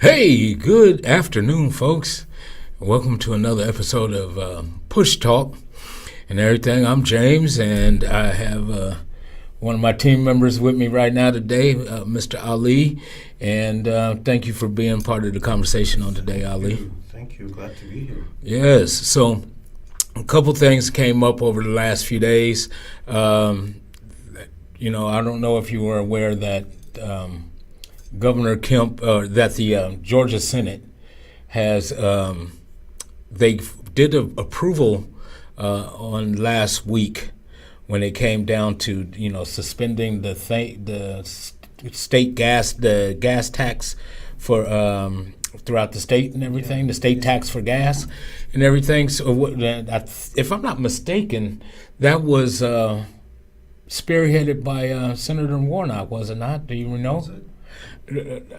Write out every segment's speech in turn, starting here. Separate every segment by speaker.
Speaker 1: Hey, good afternoon, folks. Welcome to another episode of PushTalk and everything. I'm James, and I have one of my team members with me right now today, Mr. Ali. And thank you for being part of the conversation on today, Ali.
Speaker 2: Thank you. Glad to be here.
Speaker 1: Yes. So a couple things came up over the last few days. I don't know if you were aware that Governor Kemp, that the Georgia Senate has, they did an approval on last week when it came down to, suspending the state gas tax for throughout the state and everything, the state tax for gas and everything. So if I'm not mistaken, that was spearheaded by Senator Warnock, was it not? Do you know?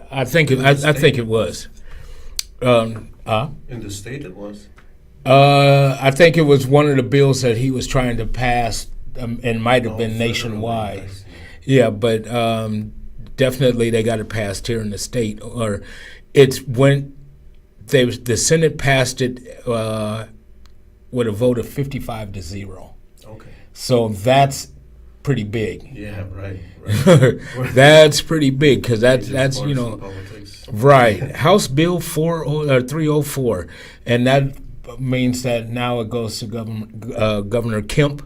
Speaker 1: I think it was.
Speaker 2: In the state it was?
Speaker 1: I think it was one of the bills that he was trying to pass, and might have been nationwide. Yeah, but definitely they got it passed here in the state. Or the Senate passed it with a vote of 55-0.
Speaker 2: Okay.
Speaker 1: So that's pretty big.
Speaker 2: Yeah, right.
Speaker 1: That's pretty big because that's
Speaker 2: politics.
Speaker 1: Right. House Bill 304, and that means that now it goes to Governor Kemp,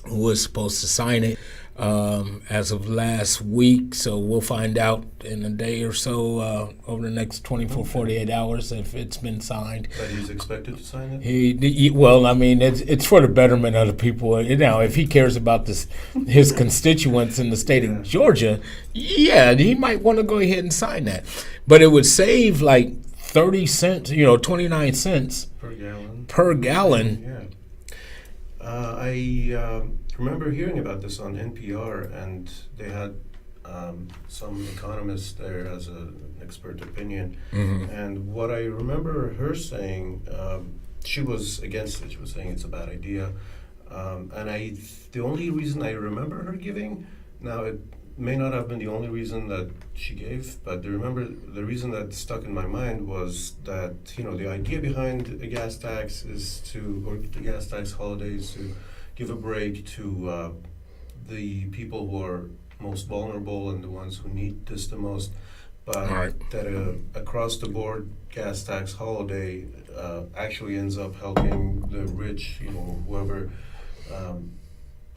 Speaker 1: who was supposed to sign it as of last week. So we'll find out in a day or so, over the next 24, 48 hours, if it's been signed.
Speaker 2: But he's expected to sign it?
Speaker 1: It's for the betterment of the people. If he cares about his constituents in the state of Georgia, yeah, he might want to go ahead and sign that. But it would save like 30 cents, 29 cents per gallon.
Speaker 2: Yeah. I remember hearing about this on NPR, and they had some economist there as an expert opinion.
Speaker 1: Mm-hmm.
Speaker 2: And what I remember her saying, she was against it. She was saying it's a bad idea. The only reason I remember her giving, now it may not have been the only reason that she gave, but the reason that stuck in my mind was that, the idea behind a gas tax or the gas tax holidays to give a break to the people who are most vulnerable and the ones who need this the most, but
Speaker 1: right.
Speaker 2: That across the board gas tax holiday actually ends up helping the rich, whoever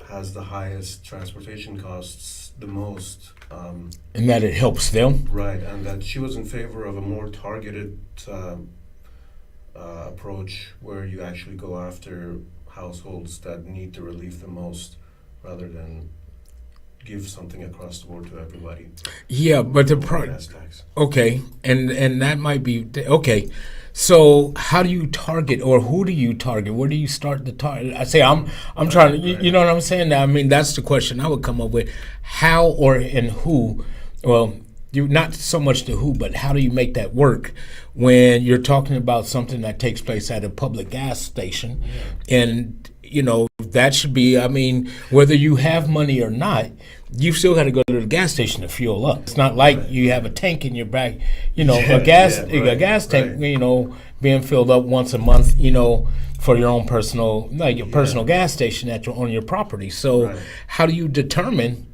Speaker 2: has the highest transportation costs the most.
Speaker 1: And that it helps them.
Speaker 2: Right, and that she was in favor of a more targeted approach where you actually go after households that need the relief the most rather than give something across the board to everybody.
Speaker 1: Yeah, but
Speaker 2: gas tax.
Speaker 1: Okay, and that might be okay. So how do you target, or who do you target? Where do you start the target? I say I'm trying to, you know what I'm saying? I mean, that's the question I would come up with. How and who? Well, you not so much the who, but how do you make that work when you're talking about something that takes place at a public gas station? Yeah. And that should be, whether you have money or not, you still got to go to the gas station to fuel up. It's not like you have a tank in your back, a gas tank, being filled up once a month, for your own personal, personal gas station on your property. So how do you determine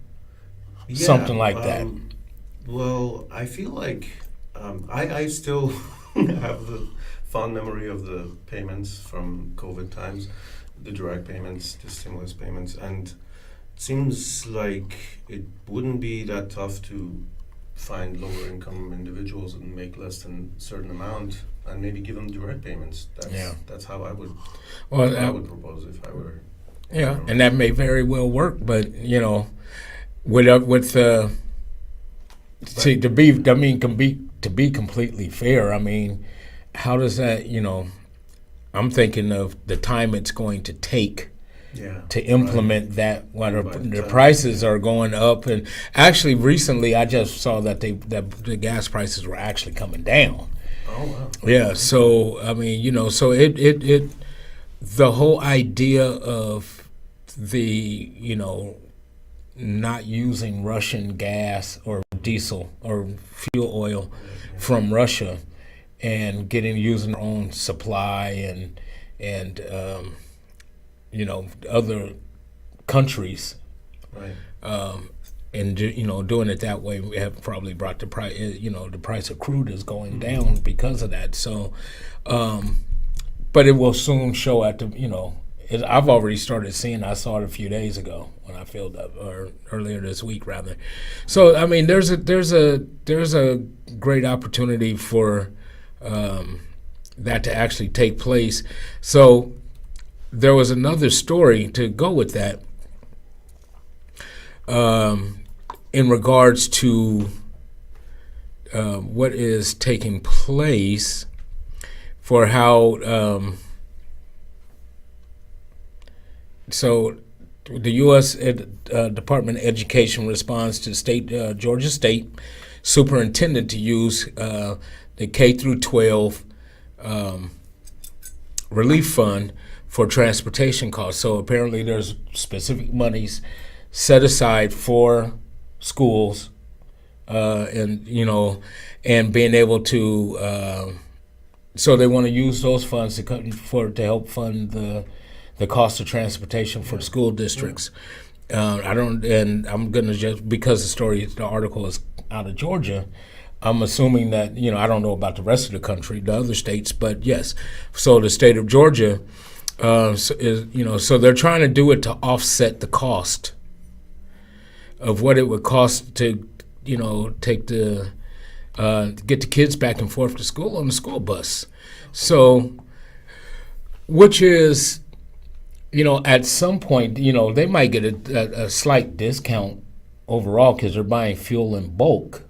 Speaker 1: something like that?
Speaker 2: Well, I feel like I still have the fond memory of the payments from COVID times, the direct payments, the stimulus payments, and it seems like it wouldn't be that tough to find lower income individuals and make less than a certain amount and maybe give them direct payments. That's how I would propose if I were.
Speaker 1: Yeah, and that may very well work, but to be completely fair, how does that, I'm thinking of the time it's going to take to implement that when the prices are going up. And actually recently I just saw that the gas prices were actually coming down.
Speaker 2: Oh wow.
Speaker 1: Yeah, so so it the whole idea of the not using Russian gas or diesel or fuel oil from Russia and using their own supply and other countries,
Speaker 2: Right.
Speaker 1: and doing it that way, we have probably brought the price. The price of crude is going down because of that. So, but it will soon show at the. I've already started seeing. I saw it a few days ago when I filled up, or earlier this week rather. So I mean, there's a great opportunity for that to actually take place. So there was another story to go with that. In regards to what is taking place for how so the U.S. Department of Education responds to Georgia State superintendent to use the K through 12 relief fund for transportation costs. So apparently there's specific monies set aside for schools, and being able to. So they want to use those funds to help fund the cost of transportation for school districts. I'm gonna just because the article is out of Georgia. I'm assuming that I don't know about the rest of the country, the other states, but yes. So the state of Georgia, so they're trying to do it to offset the cost of what it would cost to, take get the kids back and forth to school on the school bus. So, which is, at some point, they might get a slight discount overall because they're buying fuel in bulk,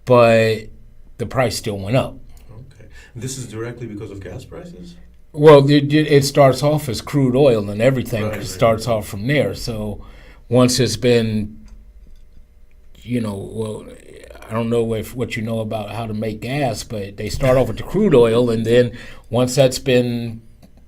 Speaker 1: but the price still went up.
Speaker 2: Okay. This is directly because of gas prices?
Speaker 1: Well, it starts off as crude oil and everything starts off from there. So once it's been, I don't know what you know about how to make gas, but they start off with the crude oil, and then once that's been,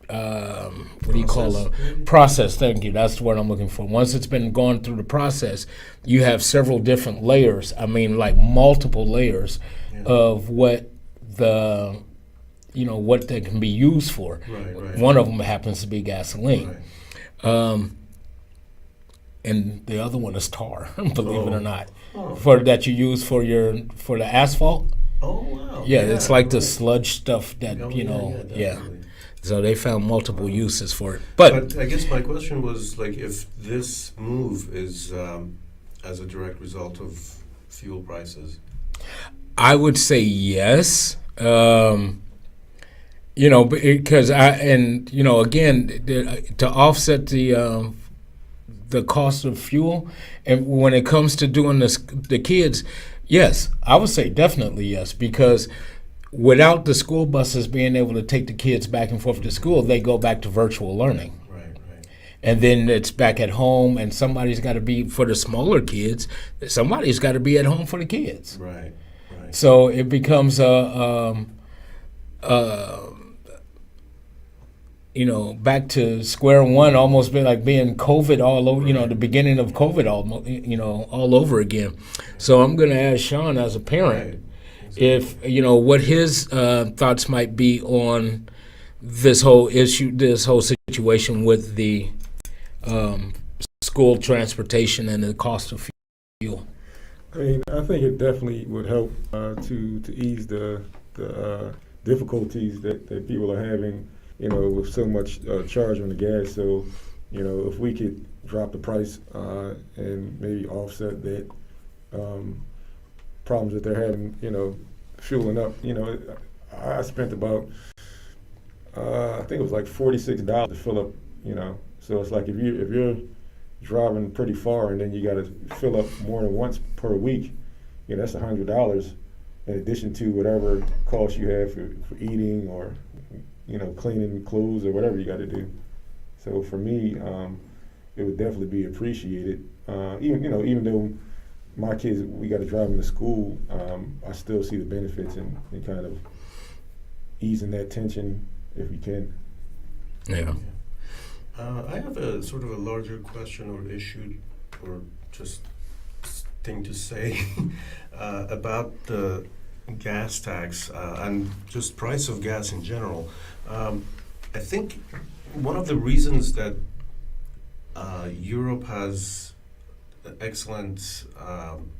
Speaker 1: what do you call it? Process. Thank you. That's the word I'm looking for. Once it's been gone through the process, you have several different layers. I mean, like multiple layers of what what they can be used for.
Speaker 2: Right.
Speaker 1: One of them happens to be gasoline. Right. And the other one is tar, believe it or not, that you use for the asphalt.
Speaker 2: Oh wow!
Speaker 1: Yeah, it's like the sludge stuff that So they found multiple uses for it.
Speaker 2: But I guess my question was if this move is as a direct result of fuel prices.
Speaker 1: I would say yes. Because again, to offset the cost of fuel, and when it comes to doing this, the kids, yes, I would say definitely yes, because without the school buses being able to take the kids back and forth to school, they go back to virtual learning.
Speaker 2: Right.
Speaker 1: And then it's back at home, and somebody's got to be, for the smaller kids, somebody's got to be at home for the kids.
Speaker 2: Right.
Speaker 1: So it becomes back to square one, almost been like being COVID all over, the beginning of COVID all over again. So I'm going to ask Sean as a parent if, what his thoughts might be on this whole issue, this whole situation with the school transportation and the cost of fuel.
Speaker 3: I mean, I think it definitely would help to ease the difficulties that people are having, with so much charge on the gas. So, if we could drop the price and maybe offset that problems that they're having, fueling up. I spent about, I think it was like $46 to fill up. So it's like if you're driving pretty far and then you got to fill up more than once per week, that's $100 in addition to whatever costs you have for eating or cleaning clothes or whatever you got to do. So for me, it would definitely be appreciated. Even though my kids, we got to drive them to school, I still see the benefits in kind of easing that tension if we can.
Speaker 1: Yeah.
Speaker 2: I have a sort of a larger question or issue, or just thing to say about the gas tax and just price of gas in general. I think one of the reasons that Europe has excellent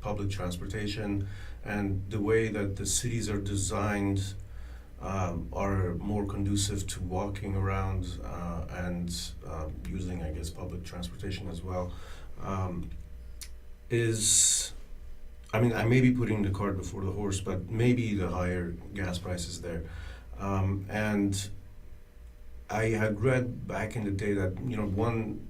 Speaker 2: public transportation and the way that the cities are designed are more conducive to walking around and using, I guess, public transportation as well, is, I mean, I may be putting the cart before the horse, but maybe the higher gas prices there. And I had read back in the day that, you know, one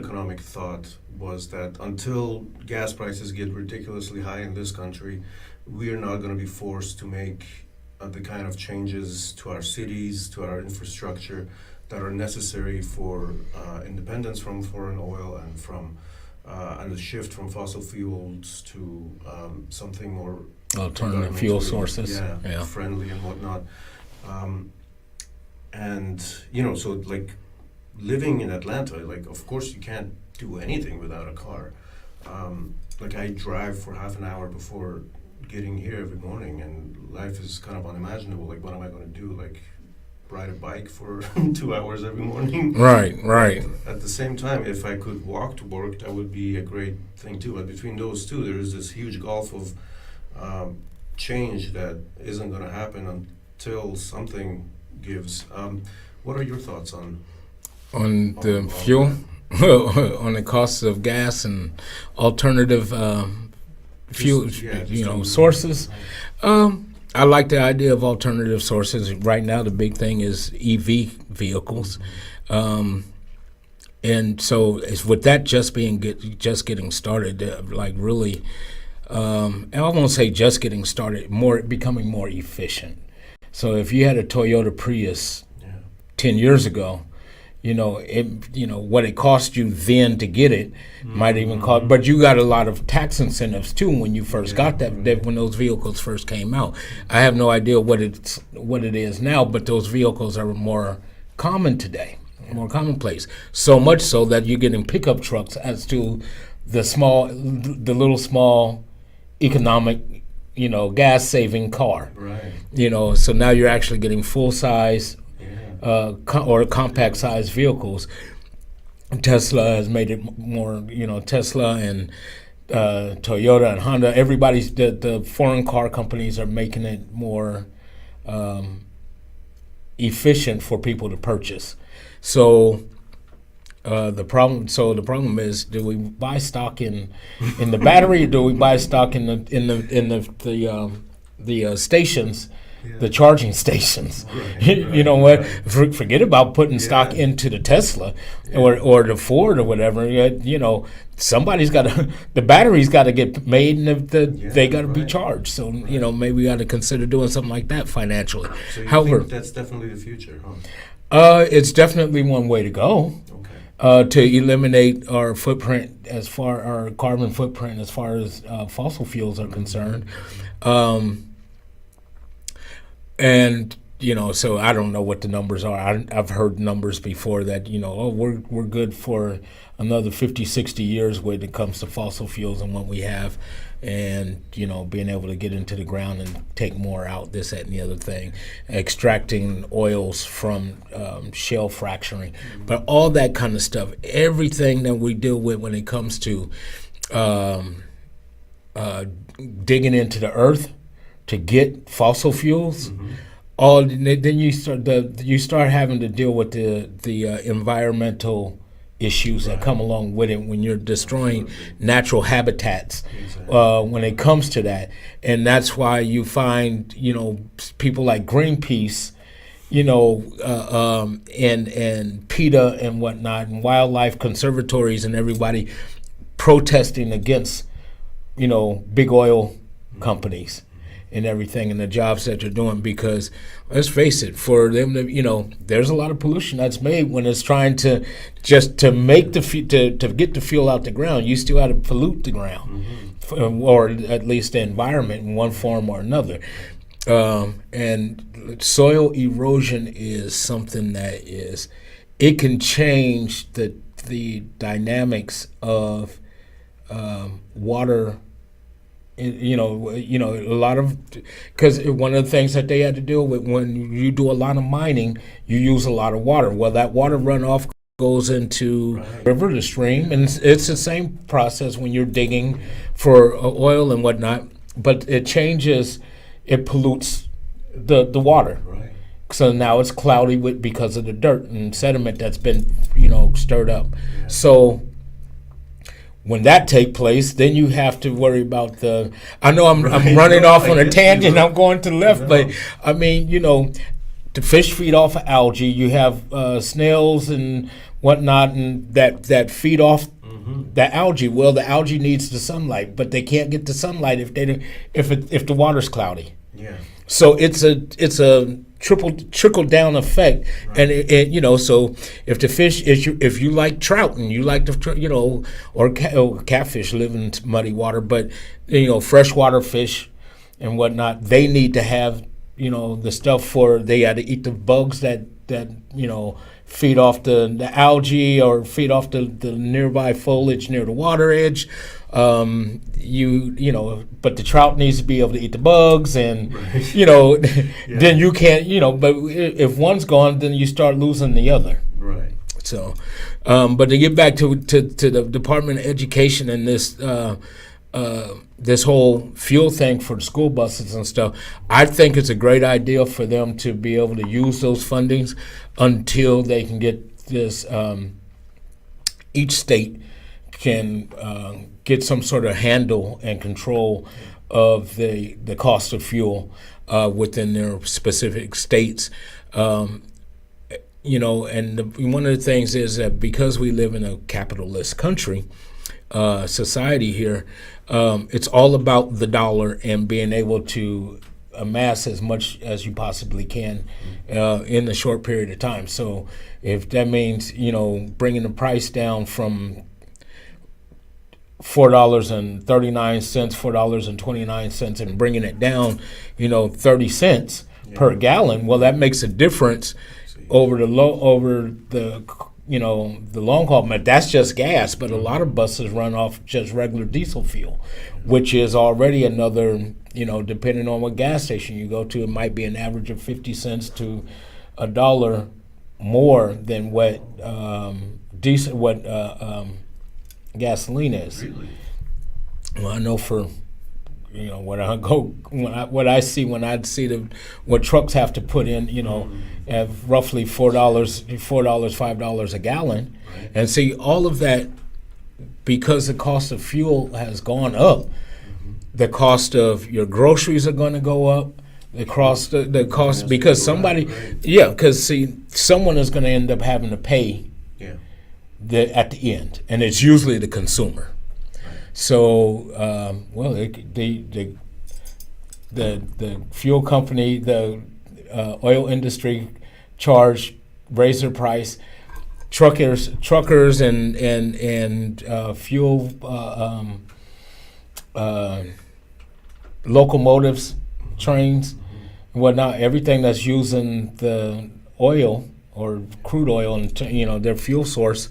Speaker 2: economic thought was that until gas prices get ridiculously high in this country, we are not going to be forced to make the kind of changes to our cities, to our infrastructure that are necessary for independence from foreign oil and from and the shift from fossil fuels to something more
Speaker 1: alternative fuel
Speaker 2: environmentally,
Speaker 1: sources.
Speaker 2: yeah, friendly and whatnot. And you know, so like living in Atlanta, like of course you can't do anything without a car. Like I drive for half an hour before getting here every morning, and life is kind of unimaginable. Like, what am I going to do? Like, ride a bike for 2 hours every morning?
Speaker 1: Right.
Speaker 2: At the same time, if I could walk to work, that would be a great thing too. But between those two, there is this huge gulf of change that isn't going to happen until something gives. What are your thoughts on
Speaker 1: the fuel? On the costs of gas and alternative fuel, sources. I like the idea of alternative sources. Right now, the big thing is EV vehicles, and so it's with that just getting started. Like really, I won't say just getting started. Becoming more efficient. So if you had a Toyota Prius 10 years ago, what it cost you then to get it might even cost, but you got a lot of tax incentives too when you first got that when those vehicles first came out. I have no idea what it is now, but those vehicles are more common today, more commonplace. So much so that you're getting pickup trucks as to the little small economic, gas saving car.
Speaker 2: Right.
Speaker 1: So now you're actually getting full size or compact size vehicles. Tesla has made it more, Tesla and Toyota and Honda, the foreign car companies are making it more efficient for people to purchase. So the problem is, do we buy stock in the battery, or do we buy stock in the stations? The charging stations.
Speaker 2: Right.
Speaker 1: You know what? Forget about putting stock into the Tesla or the Ford or whatever. Somebody's got to. The battery's got to get made, and they got to be charged. So maybe we got to consider doing something like that financially.
Speaker 2: So you
Speaker 1: However,
Speaker 2: think that's definitely the future, huh?
Speaker 1: It's definitely one way to go.
Speaker 2: Okay.
Speaker 1: To eliminate our carbon footprint as far as fossil fuels are concerned. And so I don't know what the numbers are. I've heard numbers before that we're good for another 50, 60 years when it comes to fossil fuels and what we have, and being able to get into the ground and take more out, this, that, and the other thing, extracting oils from shale fracturing, but all that kind of stuff, everything that we deal with when it comes to digging into the earth to get fossil fuels, then you start having to deal with the environmental issues that come along with it when you're destroying natural habitats. When it comes to that, and that's why you find people like Greenpeace, and PETA and whatnot, and wildlife conservatories and everybody protesting against big oil companies and everything and the jobs that they're doing, because let's face it, for them to, there's a lot of pollution that's made when it's trying to just to make to get the fuel out the ground. You still have to pollute the ground, or at least the environment in one form or another. And soil erosion is something that it can change the dynamics of water A lot of, because one of the things that they had to deal with when you do a lot of mining, you use a lot of water. Well, that water runoff goes into river, the stream, and it's the same process when you're digging for oil and whatnot. But it changes, it pollutes the water.
Speaker 2: Right.
Speaker 1: So now it's cloudy because of the dirt and sediment that's been stirred up.
Speaker 2: Yeah.
Speaker 1: So when that take place, then you have to worry about the. I know I'm running off on a tangent. I'm going to the left, but I mean, the fish feed off of algae. You have snails and whatnot, and that feed off the algae. Well, the algae needs the sunlight, but they can't get the sunlight if the water's cloudy.
Speaker 2: Yeah.
Speaker 1: So it's a trickle down effect, and so if the fish if you like trout and you like or catfish live in muddy water, but freshwater fish and whatnot, they need to have the stuff they had to eat the bugs that feed off the algae or feed off the nearby foliage near the water edge. But the trout needs to be able to eat the bugs, and then you can't, but if one's gone, then you start losing the other.
Speaker 2: Right.
Speaker 1: So, but to get back to the Department of Education and this whole fuel thing for the school buses and stuff, I think it's a great idea for them to be able to use those fundings until they can get this. Each state can get some sort of handle and control of the cost of fuel within their specific states. And one of the things is that because we live in a capitalist country, society here, it's all about the dollar and being able to amass as much as you possibly can in a short period of time. So if that means bringing the price down from $4.39, $4.29, and bringing it down 30 cents per gallon, well, that makes a difference over the long haul. But that's just gas, but a lot of buses run off just regular diesel fuel, which is already another, depending on what gas station you go to, it might be an average of 50 cents to $1 more than what gasoline is.
Speaker 2: Really?
Speaker 1: Well, I know for what I see what trucks have to put in, at roughly $5 a gallon,
Speaker 2: Right.
Speaker 1: and see all of that because the cost of fuel has gone up. The cost of your groceries are going to go up. The cost because someone is going to end up having to pay at the end, and it's usually the consumer. So, the fuel company, the oil industry, raise their price. Truckers and fuel locomotives, trains, and whatnot. Everything that's using the oil or crude oil and their fuel source,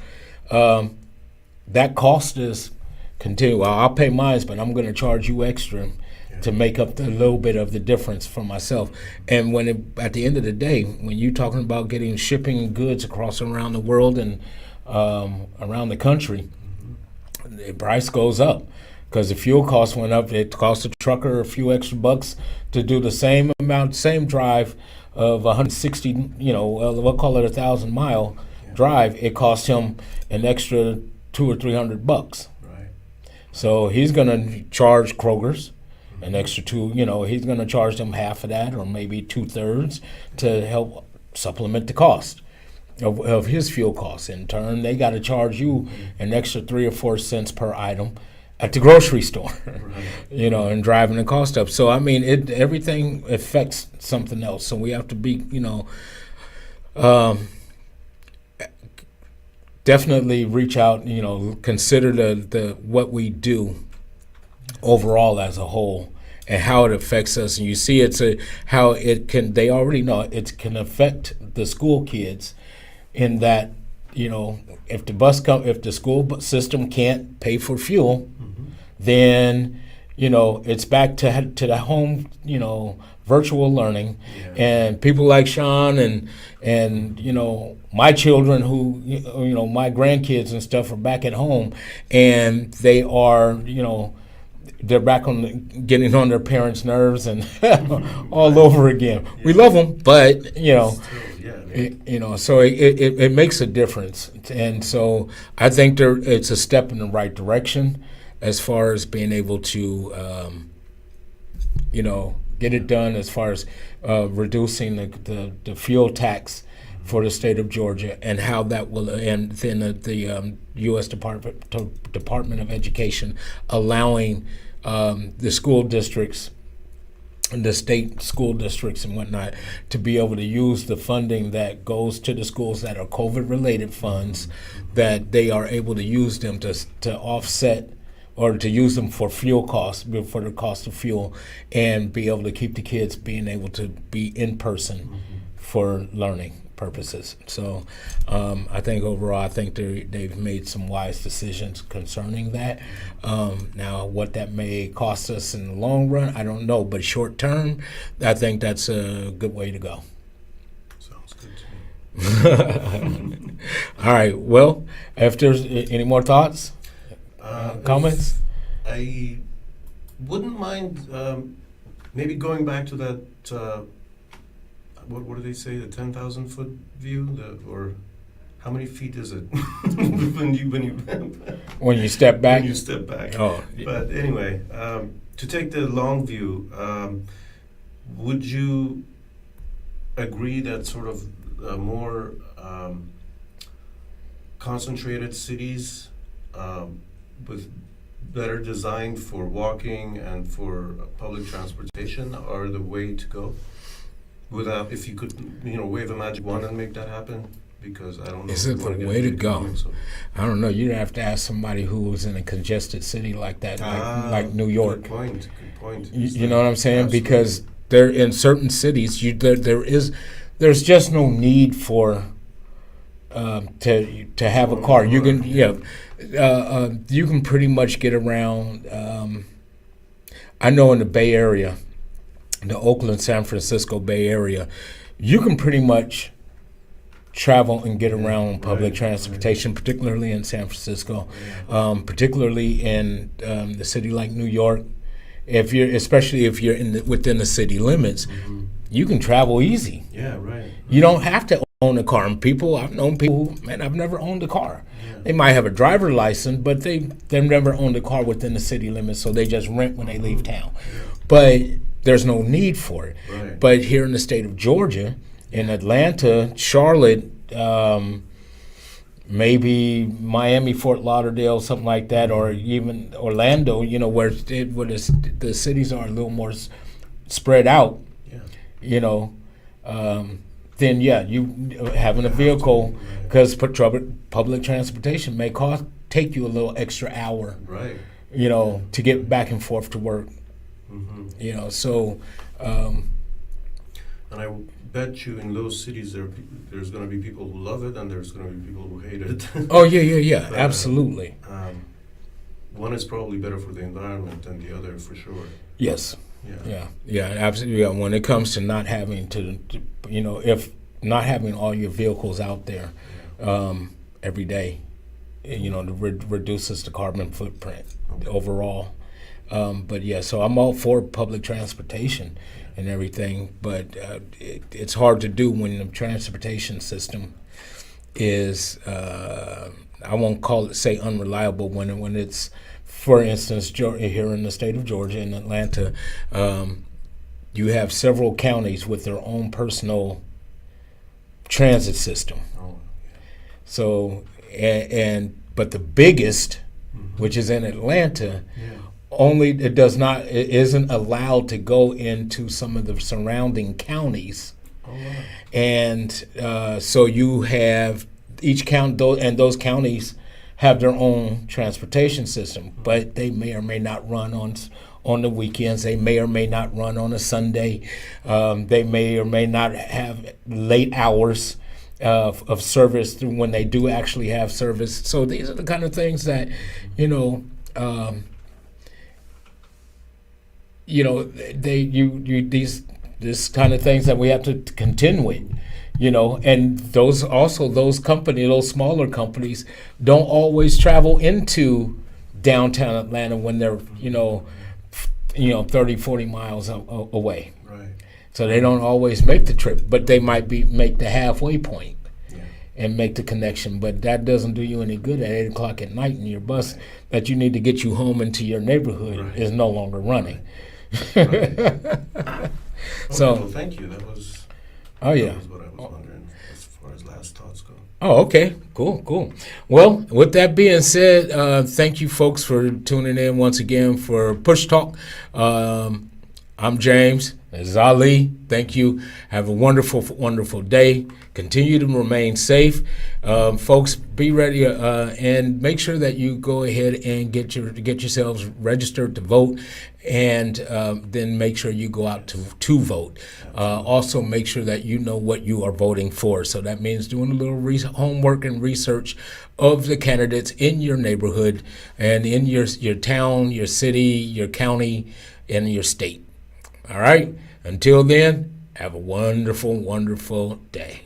Speaker 1: that cost is continue. Well, I'll pay mine, but I'm going to charge you extra to make up the little bit of the difference for myself. And at the end of the day, when you're talking about shipping goods across around the world and around the country, the price goes up because the fuel cost went up. It cost a trucker a few extra bucks to do the same drive of 160, we'll call it 1,000-mile drive. It cost him an extra $200 or $300. So he's going to charge Kroger's an extra he's going to charge them half of that or maybe 2/3 to help supplement the cost of his fuel costs. In turn, they got to charge you an extra 3 or 4 cents per item at the grocery store, and driving the cost up. So, I mean, everything affects something else. So we have to be, definitely reach out, consider the what we do overall as a whole and how it affects us. And you see they already know it can affect the school kids in that, if the school system can't pay for fuel, then it's back to the home, virtual learning,
Speaker 2: Yeah.
Speaker 1: and people like Sean and my children who my grandkids and stuff are back at home, and they are they're back getting on their parents' nerves and all over again. We love them, but
Speaker 2: Still, yeah.
Speaker 1: so it makes a difference, and so I think it's a step in the right direction as far as being able to get it done as far as reducing the fuel tax for the state of Georgia, and how that will, and then the U.S. Department of Education allowing the school districts, the state school districts and whatnot, to be able to use the funding that goes to the schools that are COVID-related funds, that they are able to use them to offset or to use them for fuel costs, for the cost of fuel, and be able to keep the kids being able to be in person for learning purposes. So I think overall, they've made some wise decisions concerning that. Now, what that may cost us in the long run, I don't know, but short term, I think that's a good way to go.
Speaker 2: Sounds good to me.
Speaker 1: All right, well, if there's any more thoughts, comments?
Speaker 2: I wouldn't mind maybe going back to that. What do they say? The 10,000-foot view, or how many feet is it when
Speaker 1: you step back?
Speaker 2: When you step back.
Speaker 1: Oh,
Speaker 2: But anyway, to take the long view, would you agree that sort of more concentrated cities with better designed for walking and for public transportation are the way to go? Without, if you could, wave a magic wand and make that happen, because I don't know.
Speaker 1: Is it the way to go? I don't know. You'd have to ask somebody who was in a congested city like that, like New York.
Speaker 2: Good point.
Speaker 1: You know what I'm saying?
Speaker 2: Absolutely.
Speaker 1: Because there, in certain cities, there's just no need for to have a car. You can you can pretty much get around. I know in the Bay Area, the Oakland, San Francisco Bay Area, you can pretty much travel and get around public transportation, particularly in San Francisco, particularly in the city like New York. Especially if you're within the city limits, you can travel easy.
Speaker 2: Yeah, right.
Speaker 1: You don't have to own a car. And I've known people who, I've never owned a car.
Speaker 2: Yeah.
Speaker 1: They might have a driver license, but they've never owned a car within the city limits, so they just rent when they leave town. But there's no need for it.
Speaker 2: Right.
Speaker 1: But here in the state of Georgia, in Atlanta, Charlotte, maybe Miami, Fort Lauderdale, something like that, or even Orlando, where the cities are a little more spread out,
Speaker 2: Yeah.
Speaker 1: then you having a vehicle, because public transportation may take you a little extra hour,
Speaker 2: Right.
Speaker 1: to get back and forth to work.
Speaker 2: Mm-hmm.
Speaker 1: So.
Speaker 2: And I bet you in those cities there's going to be people who love it and there's going to be people who hate it.
Speaker 1: Oh yeah,
Speaker 2: But,
Speaker 1: absolutely.
Speaker 2: One is probably better for the environment than the other, for sure.
Speaker 1: Yes.
Speaker 2: Yeah.
Speaker 1: Absolutely. Yeah. When it comes to not having to if not having all your vehicles out there every day, reduces the carbon footprint overall. But yeah, so I'm all for public transportation and everything, but it's hard to do when the transportation system is, I won't say unreliable, when it's, for instance, here in the state of Georgia, in Atlanta, you have several counties with their own personal transit system.
Speaker 2: Oh,
Speaker 1: So, but the biggest, which is in Atlanta, it isn't allowed to go into some of the surrounding counties.
Speaker 2: Oh, wow.
Speaker 1: And so you have each county, and those counties have their own transportation system, but they may or may not run on the weekends. They may or may not run on a Sunday. They may or may not have late hours of service through when they do actually have service. So these are the kind of things that, these this kind of things that we have to contend with, and those smaller companies don't always travel into downtown Atlanta when they're 30, 40 miles away.
Speaker 2: Right.
Speaker 1: So they don't always make the trip, but they might make the halfway point and make the connection. But that doesn't do you any good at 8 o'clock at night, and your bus that you need to get you home into your neighborhood is no longer running.
Speaker 2: Right.
Speaker 1: So,
Speaker 2: well, thank you. That was
Speaker 1: oh yeah.
Speaker 2: That was what I was wondering as far as last thoughts go.
Speaker 1: Oh, okay. Cool. Well, with that being said, thank you folks for tuning in once again for Push Talk. I'm James. This is Ali. Thank you. Have a wonderful, wonderful day. Continue to remain safe. Folks, be ready and make sure that you go ahead and get yourselves registered to vote, and then make sure you go out to vote. Also, make sure that you know what you are voting for. So that means doing a little homework and research of the candidates in your neighborhood and in your town, your city, your county, and your state. All right? Until then, have a wonderful, wonderful day.